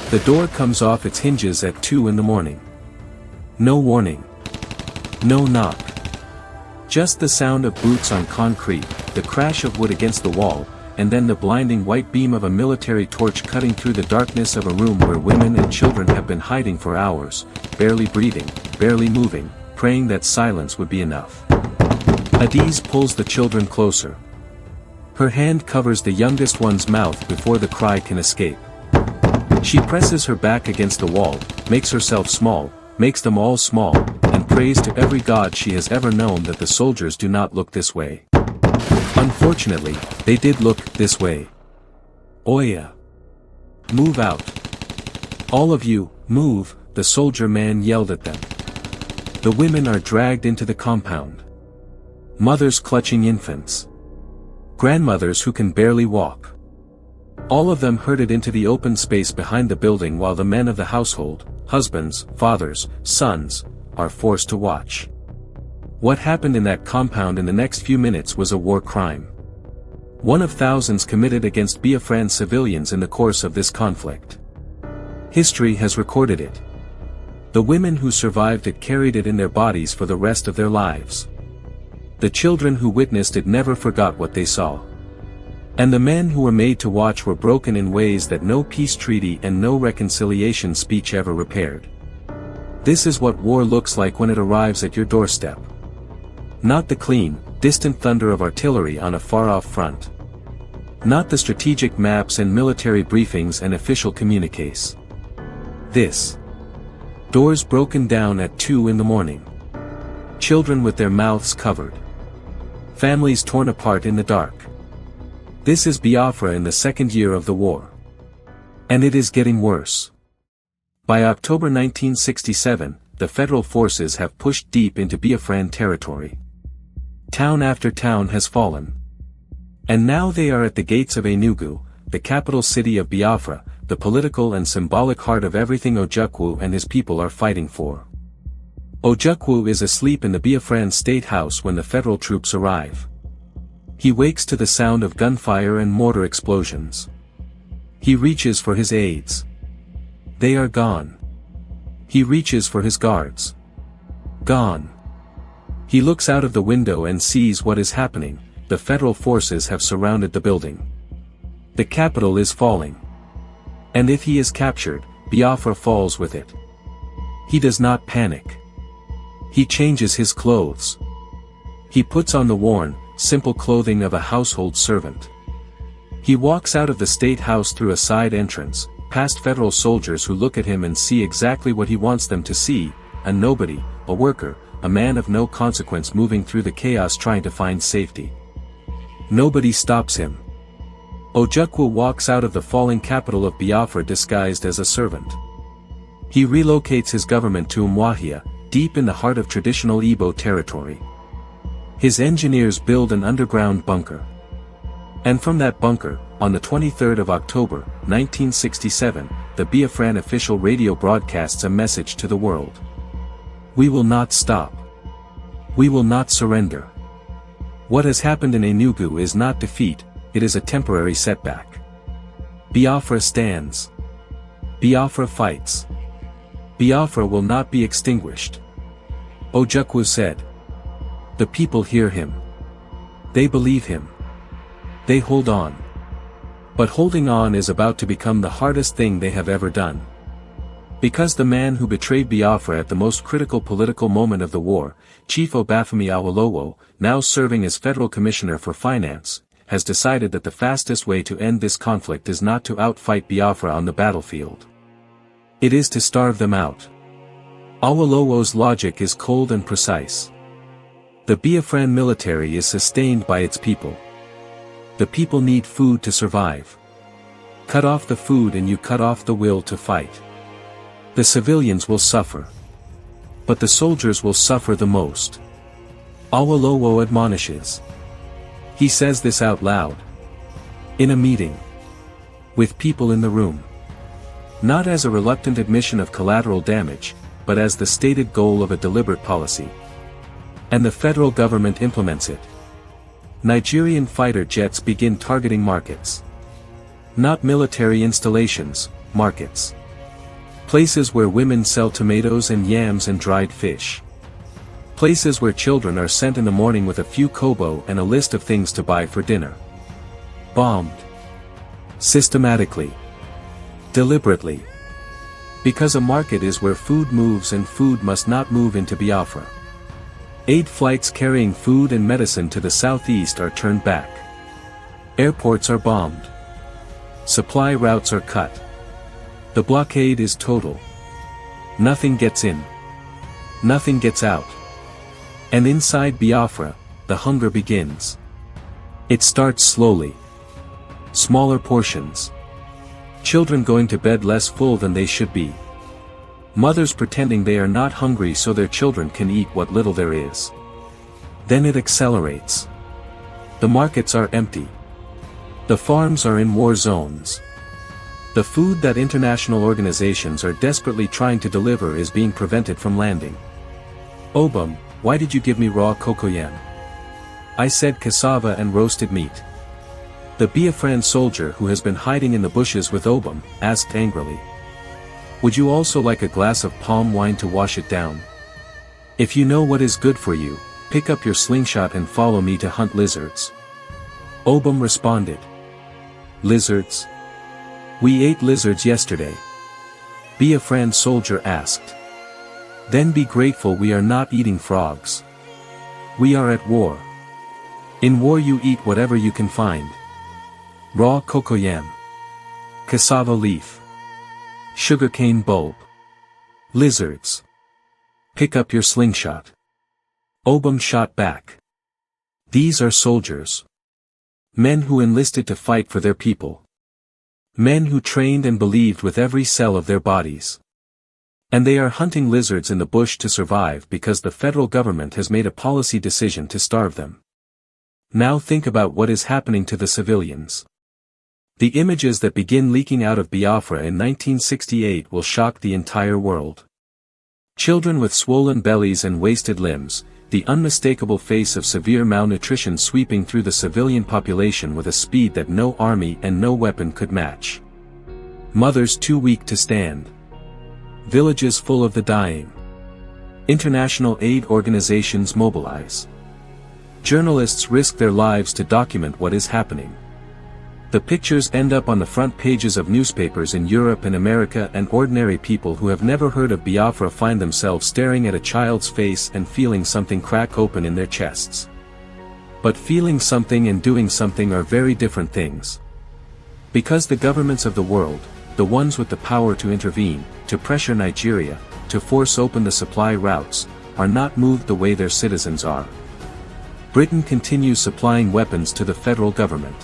The door comes off its hinges at 2 in the morning. No warning. No knock. Just the sound of boots on concrete, the crash of wood against the wall, and then the blinding white beam of a military torch cutting through the darkness of a room where women and children have been hiding for hours, barely breathing, barely moving, praying that silence would be enough. Adiz pulls the children closer. Her hand covers the youngest one's mouth before the cry can escape. She presses her back against the wall, makes herself small, makes them all small, and prays to every god she has ever known that the soldiers do not look this way. Unfortunately, they did look this way. Oya! Move out! All of you, move, the soldier man yelled at them. The women are dragged into the compound. Mothers clutching infants. Grandmothers who can barely walk. All of them herded into the open space behind the building while the men of the household, husbands, fathers, sons, are forced to watch. What happened in that compound in the next few minutes was a war crime. One of thousands committed against Biafran civilians in the course of this conflict. History has recorded it. The women who survived it carried it in their bodies for the rest of their lives. The children who witnessed it never forgot what they saw. And the men who were made to watch were broken in ways that no peace treaty and no reconciliation speech ever repaired. This is what war looks like when it arrives at your doorstep. Not the clean, distant thunder of artillery on a far-off front. Not the strategic maps and military briefings and official communiques. This. Doors broken down at 2 in the morning. Children with their mouths covered. Families torn apart in the dark. This is Biafra in the second year of the war. And it is getting worse. By October 1967, the federal forces have pushed deep into Biafran territory. Town after town has fallen. And now they are at the gates of Enugu, the capital city of Biafra, the political and symbolic heart of everything Ojukwu and his people are fighting for. Ojukwu is asleep in the Biafran State House when the federal troops arrive. He wakes to the sound of gunfire and mortar explosions. He reaches for his aides. They are gone. He reaches for his guards. Gone. He looks out of the window and sees what is happening. The federal forces have surrounded the building. The capital is falling. And if he is captured, Biafra falls with it. He does not panic. He changes his clothes. He puts on the worn, simple clothing of a household servant. He walks out of the state house through a side entrance, past federal soldiers who look at him and see exactly what he wants them to see, a nobody, a worker, a man of no consequence moving through the chaos trying to find safety. Nobody stops him. Ojukwu walks out of the falling capital of Biafra disguised as a servant. He relocates his government to Umuahia, deep in the heart of traditional Igbo territory. His engineers build an underground bunker. And from that bunker, on the 23rd of October, 1967, the Biafran official radio broadcasts a message to the world. We will not stop. We will not surrender. What has happened in Enugu is not defeat, it is a temporary setback. Biafra stands. Biafra fights. Biafra will not be extinguished. Ojukwu said. The people hear him. They believe him. They hold on. But holding on is about to become the hardest thing they have ever done. Because the man who betrayed Biafra at the most critical political moment of the war, Chief Obafemi Awolowo, now serving as Federal Commissioner for Finance, has decided that the fastest way to end this conflict is not to outfight Biafra on the battlefield. It is to starve them out. Awolowo's logic is cold and precise. The Biafran military is sustained by its people. The people need food to survive. Cut off the food and you cut off the will to fight. The civilians will suffer. But the soldiers will suffer the most. Awolowo admonishes. He says this out loud. In a meeting. With people in the room. Not as a reluctant admission of collateral damage, but as the stated goal of a deliberate policy. And the federal government implements it. Nigerian fighter jets begin targeting markets. Not military installations, markets. Places where women sell tomatoes and yams and dried fish. Places where children are sent in the morning with a few kobo and a list of things to buy for dinner. Bombed. Systematically. Deliberately. Because a market is where food moves and food must not move into Biafra. 8 flights carrying food and medicine to the southeast are turned back. Airports are bombed. Supply routes are cut. The blockade is total. Nothing gets in. Nothing gets out. And inside Biafra, the hunger begins. It starts slowly. Smaller portions. Children going to bed less full than they should be. Mothers pretending they are not hungry so their children can eat what little there is. Then it accelerates. The markets are empty. The farms are in war zones. The food that international organizations are desperately trying to deliver is being prevented from landing. Obam, why did you give me raw cocoyam? I said cassava and roasted meat. The Biafran soldier who has been hiding in the bushes with Obam, asked angrily. Would you also like a glass of palm wine to wash it down? If you know what is good for you, pick up your slingshot and follow me to hunt lizards. Obam responded. Lizards? We ate lizards yesterday. Biafran soldier asked. Then be grateful we are not eating frogs. We are at war. In war you eat whatever you can find. Raw cocoyam. Cassava leaf. Sugarcane bulb. Lizards. Pick up your slingshot. Obam shot back. These are soldiers. Men who enlisted to fight for their people. Men who trained and believed with every cell of their bodies. And they are hunting lizards in the bush to survive because the federal government has made a policy decision to starve them. Now think about what is happening to the civilians. The images that begin leaking out of Biafra in 1968 will shock the entire world. Children with swollen bellies and wasted limbs, the unmistakable face of severe malnutrition sweeping through the civilian population with a speed that no army and no weapon could match. Mothers too weak to stand. Villages full of the dying. International aid organizations mobilize. Journalists risk their lives to document what is happening. The pictures end up on the front pages of newspapers in Europe and America, and ordinary people who have never heard of Biafra find themselves staring at a child's face and feeling something crack open in their chests. But feeling something and doing something are very different things. Because the governments of the world, the ones with the power to intervene, to pressure Nigeria, to force open the supply routes, are not moved the way their citizens are. Britain continues supplying weapons to the federal government.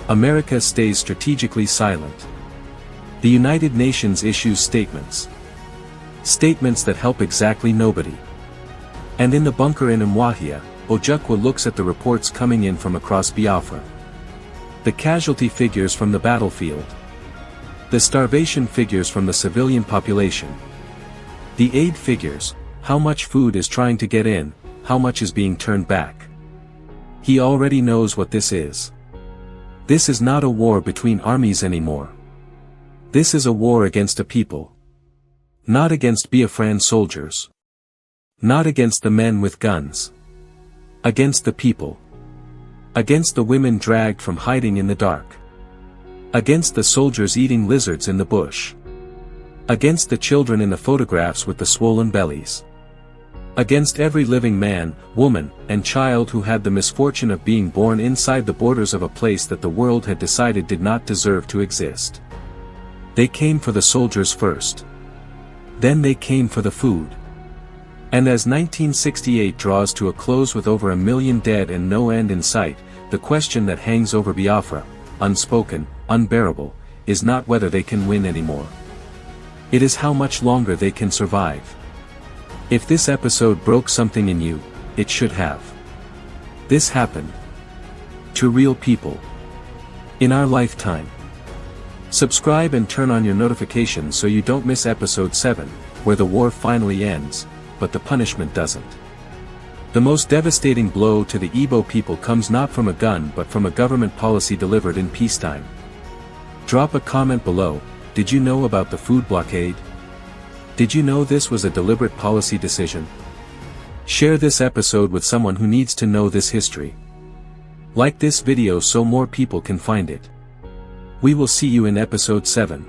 America stays strategically silent. The United Nations issues statements. Statements that help exactly nobody. And in the bunker in Umuahia, Ojukwu looks at the reports coming in from across Biafra. The casualty figures from the battlefield. The starvation figures from the civilian population. The aid figures, how much food is trying to get in, how much is being turned back. He already knows what this is. This is not a war between armies anymore. This is a war against a people. Not against Biafran soldiers. Not against the men with guns. Against the people. Against the women dragged from hiding in the dark. Against the soldiers eating lizards in the bush. Against the children in the photographs with the swollen bellies. Against every living man, woman, and child who had the misfortune of being born inside the borders of a place that the world had decided did not deserve to exist. They came for the soldiers first. Then they came for the food. And as 1968 draws to a close with over 1 million dead and no end in sight, the question that hangs over Biafra, unspoken, unbearable, is not whether they can win anymore. It is how much longer they can survive. If this episode broke something in you, it should have. This happened. To real people. In our lifetime. Subscribe and turn on your notifications so you don't miss episode 7, where the war finally ends, but the punishment doesn't. The most devastating blow to the Igbo people comes not from a gun but from a government policy delivered in peacetime. Drop a comment below, Did you know about the food blockade? Did you know this was a deliberate policy decision? Share this episode with someone who needs to know this history. Like this video so more people can find it. We will see you in episode 7.